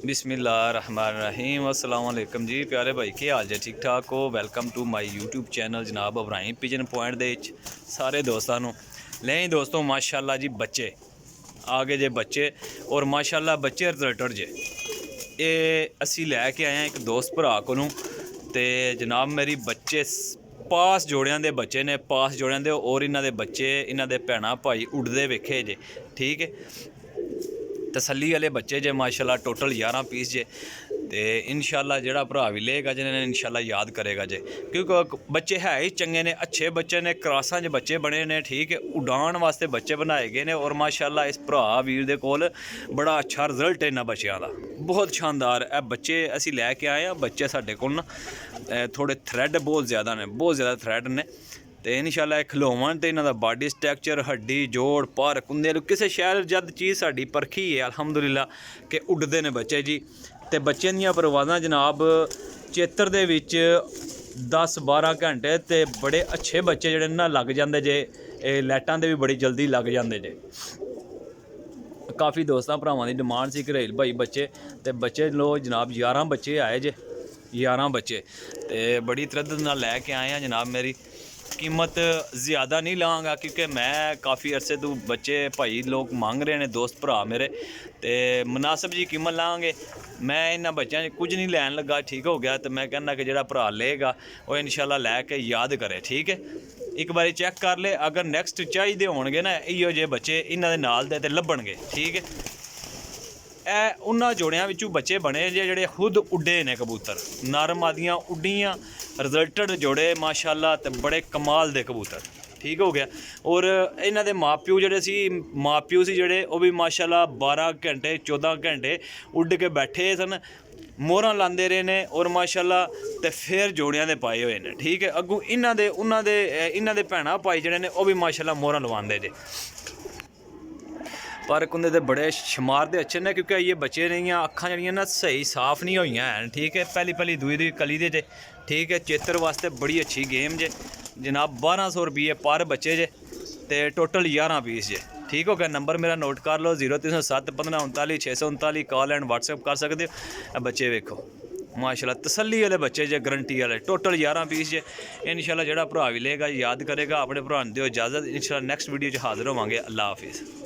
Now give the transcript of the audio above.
बिस्मिल्लाहिर्रहमानिर्रहीम अस्सलाम वालेकुम जी प्यारे भाई की हाल जे ठीक ठाक हो। Welcome to my YouTube channel जनाब इब्राहिम पिजन पॉइंट दे सारे दोस्तों ले दोस्तों माशाल्लाह जी बच्चे आगे जे बच्चे और माशाल्लाह बच्चे रिजल्टेड जे ये असी लैके आए हैं एक दोस्त भरा कोलों ते जनाब मेरी बच्चे पास जोड़ियां दे बच्चे ने पास जोड़ियां दे और इन्हां दे बच्चे इन्हां दे भैणां भाई उड़दे वेखे जे ठीक है। तसल्ली वाले बच्चे जे माशाल्लाह टोटल 11 पीस जे ते इंशाल्लाह जेड़ा भरा भी लेगा जिन्हें इंशाल्लाह याद करेगा जे क्योंकि बच्चे है ही चंगे ने अच्छे बच्चे ने क्रासां च बच्चे बने ने ठीक है। उड़ान वास्ते बच्चे बनाए गए ने और माशाल्लाह इस भरा वीर दे कोल बड़ा अच्छा रिजल्ट है इन्हां बच्चों का बहुत शानदार है। बच्चे असी लैके आए हैं बच्चे साडे कोल ना थोड़े थ्रैड बहुत ज़्यादा ने बहुत ज़्यादा थ्रैड ने तो इंशाल्लाह खिलोवन तो इन्हों बॉडी स्ट्रक्चर हड्डी जोड़ पर कुंदे किसी शहर जद चीज़ साड़ी परखी है अल्हम्दुलिल्लाह कि उड़ते ने बच्चे जी। तो बच्चे दियां परवाज़ां जनाब चेतर दे विच 10-12 घंटे तो बड़े अच्छे बच्चे जिहड़े ना लग जाते जे लाइटां दे भी बड़ी जल्दी लग जाते जे। काफ़ी दोस्तां भरावां दी डिमांड सी घरेल भाई बच्चे तो बच्चे लो जनाब 11 बच्चे आए जे 11 बच्चे तो बड़ी तरद्दत नाल लैके आए हैं जनाब। मेरी कीमत ज़्यादा नहीं लाँगा क्योंकि मैं काफ़ी अरसे तो बच्चे भाई लोग मांग रहे हैं दोस्त भरा मेरे तो मुनासिब जी कीमत लाँगे। मैं इन्होंने बच्चों कुछ नहीं लैन लगा ठीक हो गया तो मैं कहना कि जो भरा लेगा वो इंशाल्लाह लैके याद करे ठीक है। एक बार चेक कर ले अगर नैक्सट चाहिए होणगे ना इहो जे बच्चे इन्हां दे नाल दे ते लब्भणगे ठीक है। उन्हां जोड़ियां विचों बच्चे बने जे खुद उड्डे ने कबूतर नर मादियां उड्डियां रिजल्टेड जोड़े माशाल्लाह ते बड़े कमाल दे कबूतर ठीक हो गया। और इन्हां दे माँ प्यो जेह्ड़े सी माँ प्यो सी जेह्ड़े ओह भी माशाल्लाह 12 घंटे 14 घंटे उड्ड के बैठे सन मोहरां लांदे रहे ने और माशाल्लाह ते फिर जोड़ियां दे पाए हुए ने ठीक है। अग्गों इन्हां दे भैणां भाई जेह्ड़े ने ओह भी माशाल्लाह मोहरां लवांदे जे पर कुंदे दे बड़े शमार दे अच्छे ने क्योंकि ये बच्चे दियां अक्खां जड़ियां ना सही साफ नहीं होइयां हैं ठीक है। पहली दूई कली दे जे ठीक है। चेतर वास्ते बड़ी अच्छी गेम जे जनाब 1200 रुपये पर बच्चे जे ते टोटल 11 पीस जे ठीक हो गया। नंबर मेरा नोट कर लो 0307 15 39 639 कॉल एंड व्हाट्सएप कर सकते हो। बच्चे वेखो माशाल्लाह तसल्ली वाले बच्चे जे गारंटी वाले टोटल 11 पीस जे इंशाल्लाह जेड़ा भरा भी लेगा याद करेगा। अपने भरा दिओ इजाज़त इंशाल्लाह नैक्सट वीडियो च हाज़र होवांगे। अल्लाह हाफिज़।